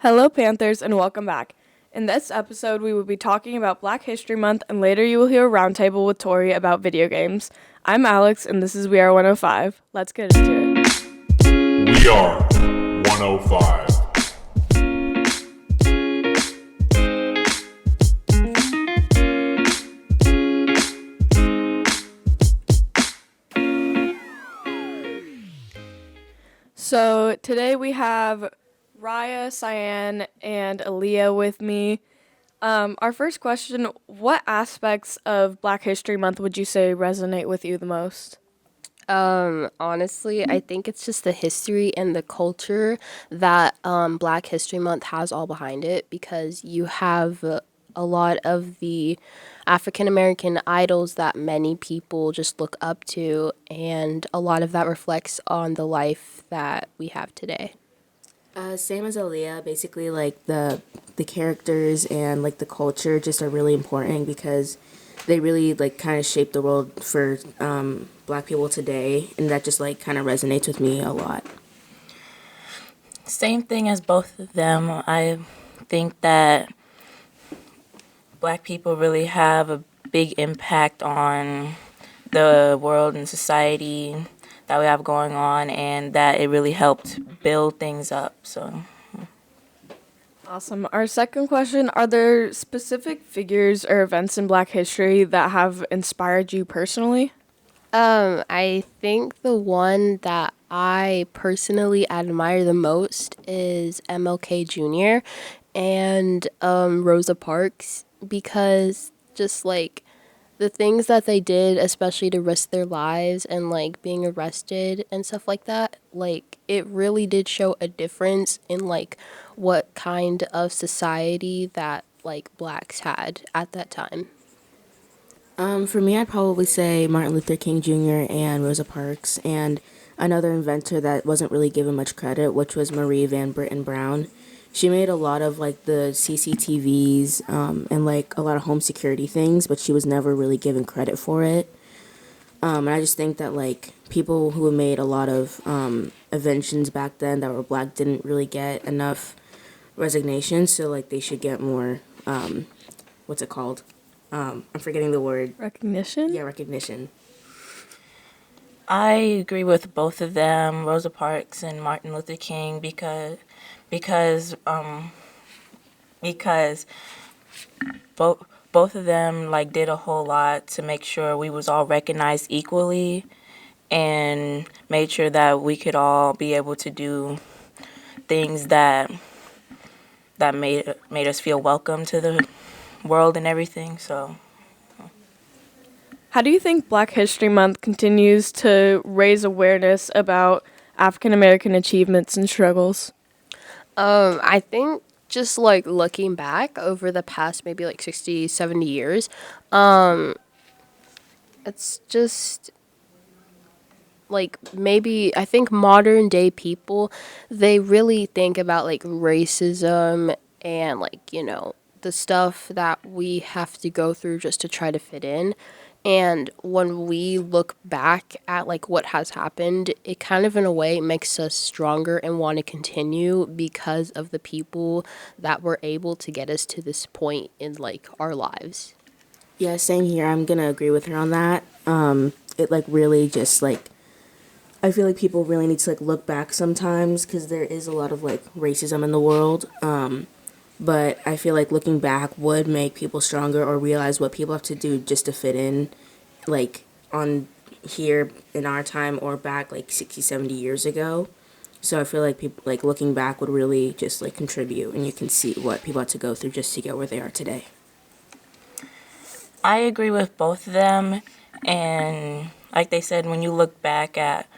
Hello, Panthers, and welcome back. In this episode, we will be talking about Black History Month, and later you will hear a roundtable with Tori about video games. I'm Alex, and this is WeAre105. Let's get into it. We are 105. So today we have Raya, Cyan, and Aaliyah with me. Our first question, what aspects of Black History Month would you say resonate with you the most? Honestly, I think it's just the history and the culture that Black History Month has all behind it because you have a lot of the African American idols that many people just look up to, and a lot of that reflects on the life that we have today. Same as Aaliyah, basically like the characters and like the culture just are really important because they really like kind of shape the world for Black people today, and that just like kind of resonates with me a lot. Same thing as both of them. I think that Black people really have a big impact on the world and society that we have going on, and that it really helped build things up. So, Awesome. Our second question, are there specific figures or events in Black history that have inspired you personally? I think the one that I personally admire the most is MLK Jr. and Rosa Parks because just like the things that they did, especially to risk their lives and like being arrested and stuff like that, like it really did show a difference in like what kind of society that like Blacks had at that time. For me, I'd probably say Martin Luther King Jr. and Rosa Parks, and another inventor that wasn't really given much credit, which was Marie Van Britten Brown. She made a lot of like the CCTVs and like a lot of home security things, but she was never really given credit for it. And I just think that like people who made a lot of inventions back then that were Black didn't really get enough resignation, so like they should get more. What's it called? I'm forgetting the word. Recognition? Yeah, recognition. I agree with both of them, Rosa Parks and Martin Luther King, because both of them like did a whole lot to make sure we was all recognized equally, and made sure that we could all be able to do things that made us feel welcome to the world and everything. So, How do you think Black History Month continues to raise awareness about African American achievements and struggles? I think just like looking back over the past maybe like 60, 70 years, it's just like maybe I think modern day people, they really think about like racism and like, the stuff that we have to go through just to try to fit in. And when we look back at like what has happened, it kind of in a way makes us stronger and want to continue because of the people that were able to get us to this point in like our lives. Yeah, same here. I'm gonna agree with her on that. It like really just like I feel like people really need to like look back sometimes because there is a lot of like racism in the world. But I feel like looking back would make people stronger or realize what people have to do just to fit in, like on here in our time or back like 60, 70 years ago. So I feel like people like looking back would really just like contribute, and you can see what people had to go through just to get where they are today. I agree with both of them, and like they said, when you look back at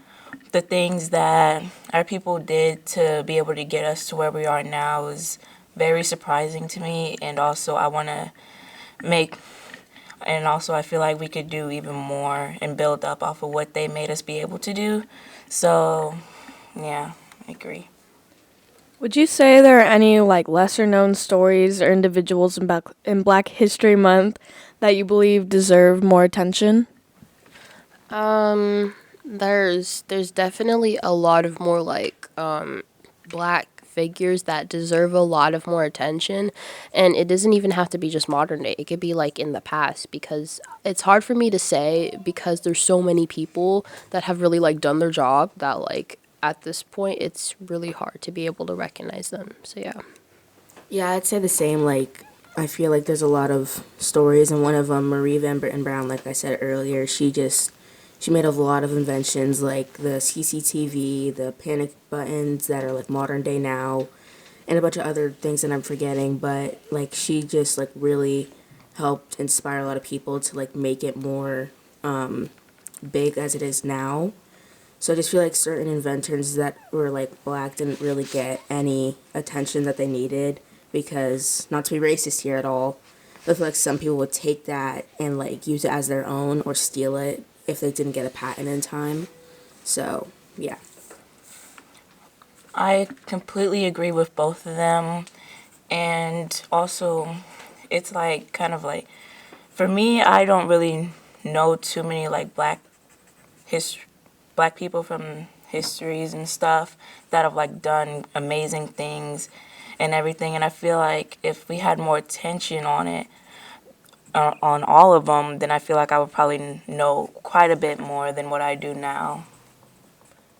the things that our people did to be able to get us to where we are now is very surprising to me, and also I feel like we could do even more and build up off of what they made us be able to do. So, yeah, I agree. Would you say there are any like lesser known stories or individuals in Black History Month that you believe deserve more attention? There's definitely a lot of more like Black figures that deserve a lot of more attention. And it doesn't even have to be just modern day. It could be like in the past, because it's hard for me to say because there's so many people that have really like done their job that like at this point it's really hard to be able to recognize them. So yeah. Yeah, I'd say the same. Like, I feel like there's a lot of stories, and one of them, Marie Van Britten Brown, like I said earlier, she made a lot of inventions like the CCTV, the panic buttons that are like modern day now, and a bunch of other things that I'm forgetting. But like, she just like really helped inspire a lot of people to like make it more big as it is now. So I just feel like certain inventors that were like black didn't really get any attention that they needed because, not to be racist here at all, but I feel like some people would take that and like use it as their own or steal it if they didn't get a patent in time. So, yeah. I completely agree with both of them. And also, it's like kind of like, for me, I don't really know too many like black people from histories and stuff that have like done amazing things and everything. And I feel like if we had more attention on it, on all of them, then I feel like I would probably know quite a bit more than what I do now.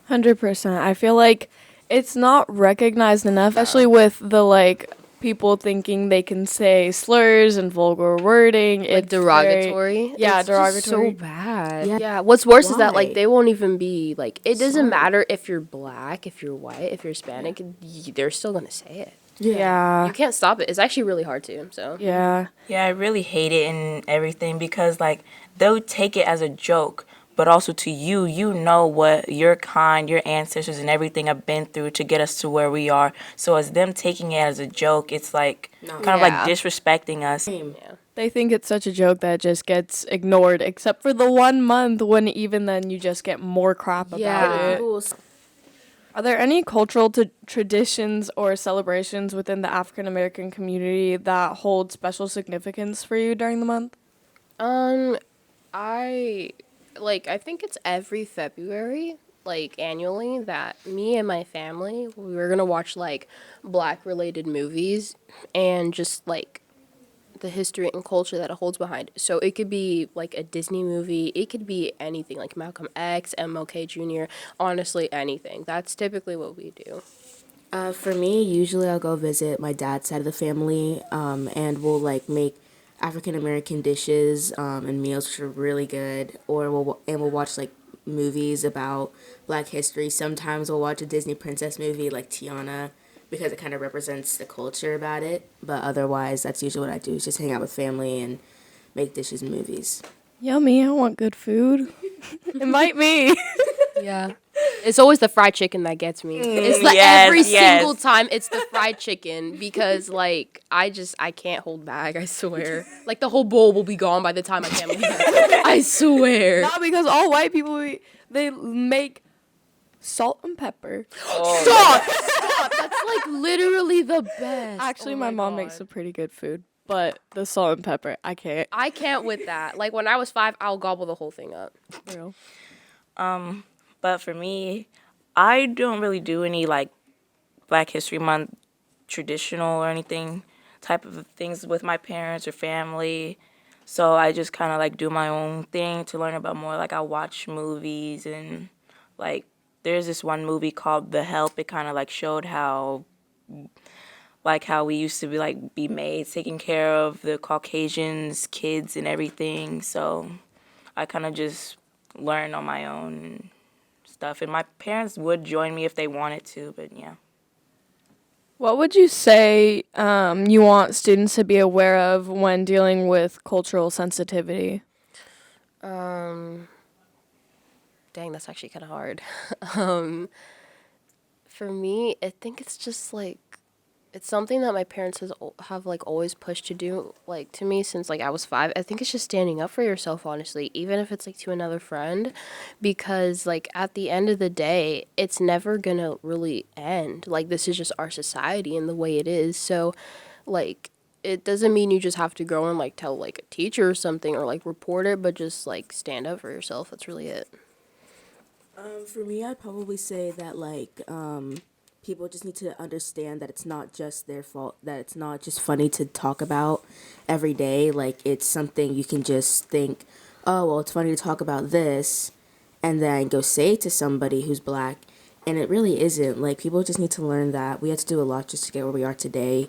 100%. I feel like it's not recognized enough, especially with the like people thinking they can say slurs and vulgar wording. Like It's derogatory. yeah, It's just derogatory. so bad. Yeah. Yeah. What's worse is that Why? like they won't even be like, it doesn't Sorry. matter if you're black, if you're white, if you're Hispanic, they're still gonna say it. Yeah. You can't stop it. It's actually really hard to. So Yeah. Yeah, I really hate it and everything because like they'll take it as a joke, but also to you, you know what your kind, your ancestors and everything have been through to get us to where we are. So as them taking it as a joke, it's like kind of like Yeah. disrespecting us. yeah. They think it's such a joke that it just gets ignored, except for the 1 month when even then you just get more crap about Yeah. it. Are there any cultural traditions or celebrations within the African American community that hold special significance for you during the month? I I think it's every February, like annually, that me and my family we were gonna watch like black related movies and just like the history and culture that it holds behind it. So it could be like a Disney movie, it could be anything like Malcolm X, MLK Jr., honestly anything. That's typically what we do. For me, usually I'll go visit my dad's side of the family, and we'll like make African American dishes and meals which are really good. Or we'll watch like movies about Black history. Sometimes we'll watch a Disney princess movie like Tiana because it kind of represents the culture about it. But otherwise, that's usually what I do: is just hang out with family and make dishes and movies. Yummy, I want good food. Invite me. Yeah. It's always the fried chicken that gets me. It's like yes, every yes. single time it's the fried chicken because like I can't hold back, I swear. Like the whole bowl will be gone by the time my family gets. I swear. Not because all white people, they make salt and pepper. Stop. That's like literally the best. Actually, Oh my mom God. makes some pretty good food, but the salt and pepper, I can't. I can't with that. Like when I was 5, I'll gobble the whole thing up. Real. But for me, I don't really do any like Black History Month traditional or anything type of things with my parents or family. So I just kind of like do my own thing to learn about more. Like I watch movies and like there's this one movie called The Help. It kind of like showed how we used to be maids, taking care of the Caucasians, kids and everything. So I kind of just learn on my own and stuff. And my parents would join me if they wanted to, but yeah. What would you say you want students to be aware of when dealing with cultural sensitivity? Dang, that's actually kind of hard. For me, I think it's just like it's something that my parents have like always pushed to do like to me since like I was 5. I think it's just standing up for yourself, honestly, even if it's like to another friend, because like at the end of the day, it's never gonna really end. Like this is just our society and the way it is. So like it doesn't mean you just have to go and like tell like a teacher or something or like report it, but just like stand up for yourself. That's really it. For me, I'd probably say that people just need to understand that it's not just their fault, that it's not just funny to talk about every day. Like, it's something you can just think, oh, well, it's funny to talk about this, and then go say it to somebody who's black. And it really isn't. Like, people just need to learn that we had to do a lot just to get where we are today.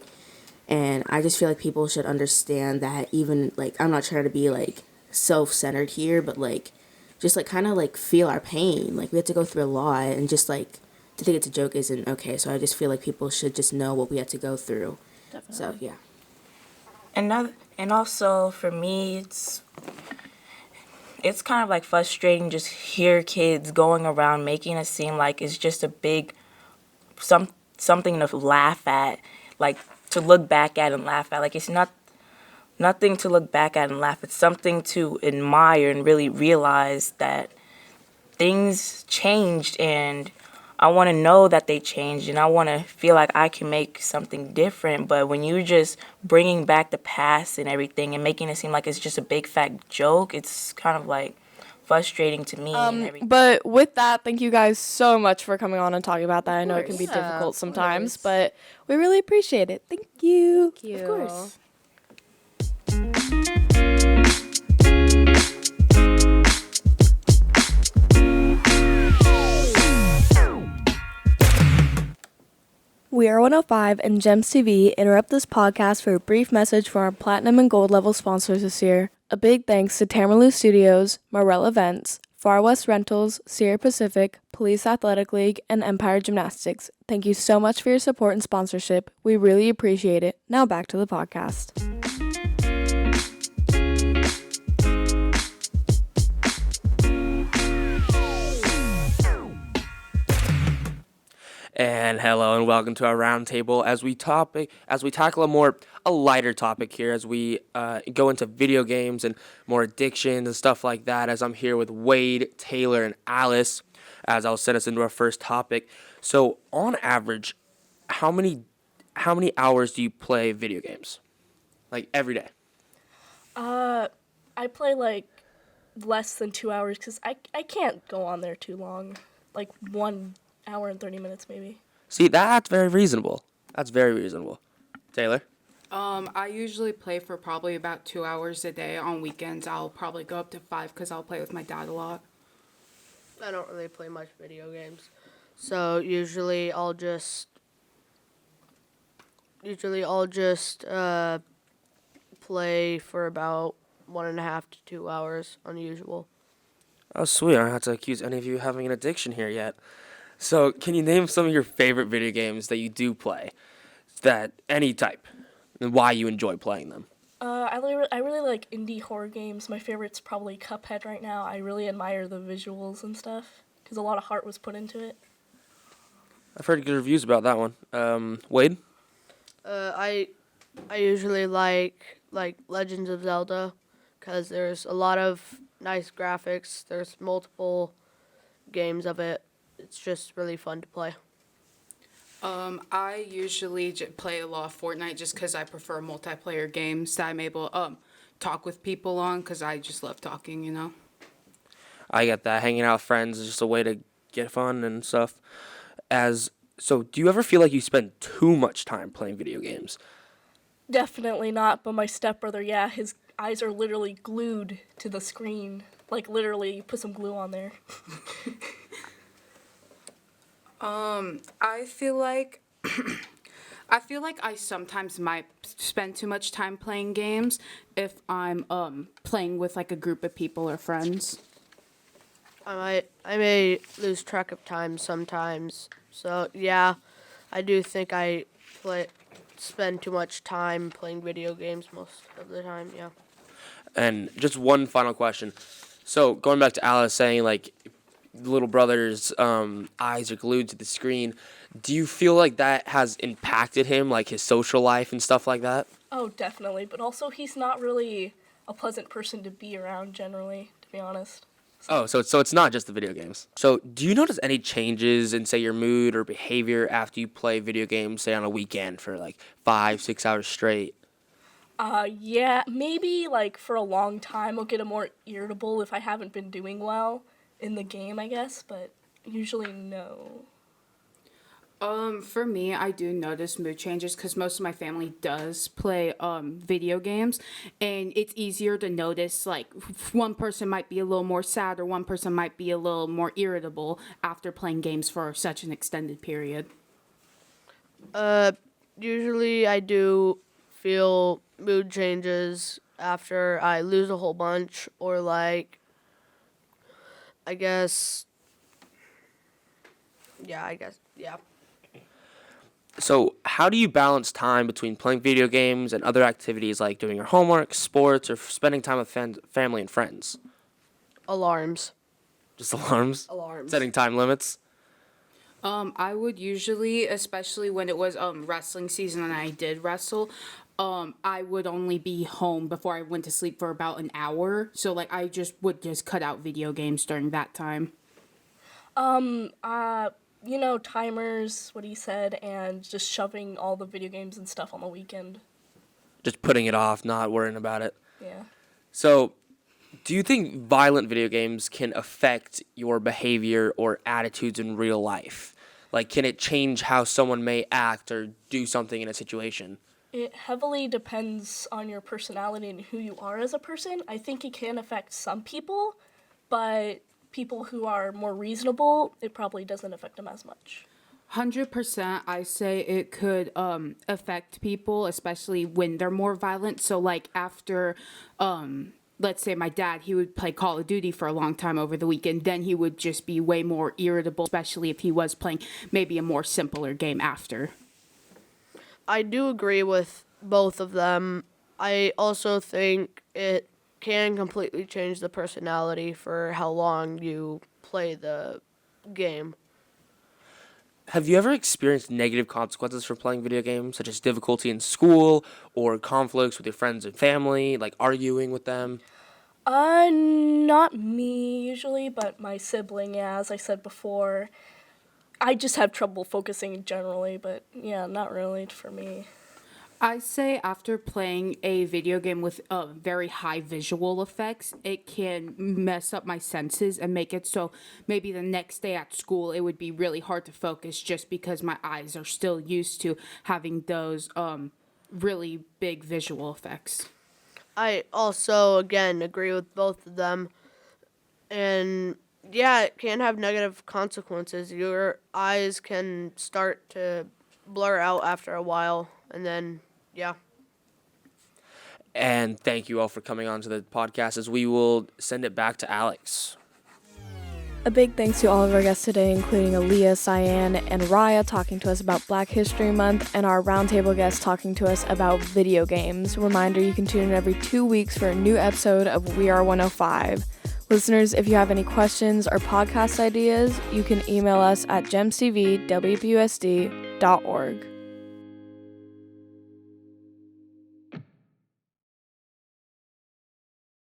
And I just feel like people should understand that, even, like, I'm not trying to be, like, self-centered here, but, like, just, like, kind of, like, feel our pain. Like, we had to go through a lot, and just, like, to think it's a joke isn't okay. So I just feel like people should just know what we had to go through. Definitely. So, yeah. And also for me, it's kind of like frustrating just hear kids going around making it seem like it's just a big something to laugh at, like to look back at and laugh at. Like it's nothing to look back at and laugh. It's something to admire and really realize that things changed, and I want to know that they changed, and I want to feel like I can make something different. But when you're just bringing back the past and everything and making it seem like it's just a big fat joke, it's kind of like frustrating to me and everything. But with that, thank you guys so much for coming on and talking about that. I know it can be Yeah, difficult of sometimes, course. but we really appreciate it. Thank you. Thank you. Of course. WeAre105 and Gems TV interrupt this podcast for a brief message from our platinum and gold level sponsors this year. A big thanks to Tamerloo Studios, Morel Events, Far West Rentals, Sierra Pacific, Police Athletic League, and Empire Gymnastics. Thank you so much for your support and sponsorship. We really appreciate it. Now back to the podcast. And hello and welcome to our roundtable as we tackle a lighter topic here as we go into video games and more addictions and stuff like that. As I'm here with Wade, Taylor, and Alice, as I'll set us into our first topic. So, on average, how many hours do you play video games? Like every day? I play like less than 2 hours because I can't go on there too long. Like 1 hour and 30 minutes maybe. See, that's very reasonable. That's very reasonable. Taylor? I usually play for probably about 2 hours a day. On weekends, I'll probably go up to 5 because I'll play with my dad a lot. I don't really play much video games, so usually I'll just play for about 1.5 to 2 hours, unusual. Oh, sweet. I don't have to accuse any of you of having an addiction here yet. So, can you name some of your favorite video games that you do play? That any type, and why you enjoy playing them? I really like indie horror games. My favorite's probably Cuphead right now. I really admire the visuals and stuff because a lot of heart was put into it. I've heard good reviews about that one. Wade? I usually like Legends of Zelda because there's a lot of nice graphics. There's multiple games of it. It's just really fun to play. I usually play a lot of Fortnite just because I prefer multiplayer games that I'm able to talk with people on because I just love talking, you know. I get that. Hanging out with friends is just a way to get fun and stuff. So, do you ever feel like you spend too much time playing video games? Definitely not, but my stepbrother, yeah, his eyes are literally glued to the screen. Like literally, you put some glue on there. I feel like I sometimes might spend too much time playing games if I'm playing with like a group of people or friends. I may lose track of time sometimes. So yeah, I do think I spend too much time playing video games most of the time. Yeah. And just one final question. So, going back to Alice saying, like, little brother's eyes are glued to the screen, do you feel like that has impacted him, like his social life and stuff like that? Oh, definitely. But also, he's not really a pleasant person to be around generally, to be honest. Oh, so it's not just the video games. So, do you notice any changes in, say, your mood or behavior after you play video games, say, on a weekend for, like, 5-6 hours straight? Yeah, maybe, like, for a long time I'll get more irritable if I haven't been doing well in the game, I guess, but usually no. For me, I do notice mood changes because most of my family does play video games, and it's easier to notice like one person might be a little more sad or one person might be a little more irritable after playing games for such an extended period. Usually I do feel mood changes after I lose a whole bunch, or like, I guess, yeah. So, how do you balance time between playing video games and other activities like doing your homework, sports, or spending time with family and friends? Alarms. Just alarms? Alarms. Setting time limits? I would usually, especially when it was wrestling season and I did wrestle, I would only be home before I went to sleep for about an hour. So like I just would just cut out video games during that time. Timers, what he said, and just shoving all the video games and stuff on the weekend. Just putting it off, not worrying about it. Yeah. So, do you think violent video games can affect your behavior or attitudes in real life? Like, can it change how someone may act or do something in a situation? It heavily depends on your personality and who you are as a person. I think it can affect some people, but people who are more reasonable, it probably doesn't affect them as much. 100%, I say it could affect people, especially when they're more violent. So like after, let's say my dad, he would play Call of Duty for a long time over the weekend. Then he would just be way more irritable, especially if he was playing maybe a more simpler game after. I do agree with both of them. I also think it can completely change the personality for how long you play the game. Have you ever experienced negative consequences for playing video games, such as difficulty in school or conflicts with your friends and family, like arguing with them? Not me usually, but my sibling, yeah, as I said before. I just have trouble focusing generally, but yeah, not really for me. I say after playing a video game with very high visual effects, it can mess up my senses and make it so maybe the next day at school it would be really hard to focus just because my eyes are still used to having those really big visual effects. I also, again, agree with both of them. And yeah, it can have negative consequences. Your eyes can start to blur out after a while, and then, yeah. And thank you all for coming on to the podcast as we will send it back to Alex. A big thanks to all of our guests today, including Aaliyah, Cyan, and Raya talking to us about Black History Month, and our roundtable guest talking to us about video games. Reminder, you can tune in every 2 weeks for a new episode of WeAre105. Listeners, if you have any questions or podcast ideas, you can email us at gemcvwpusd.org.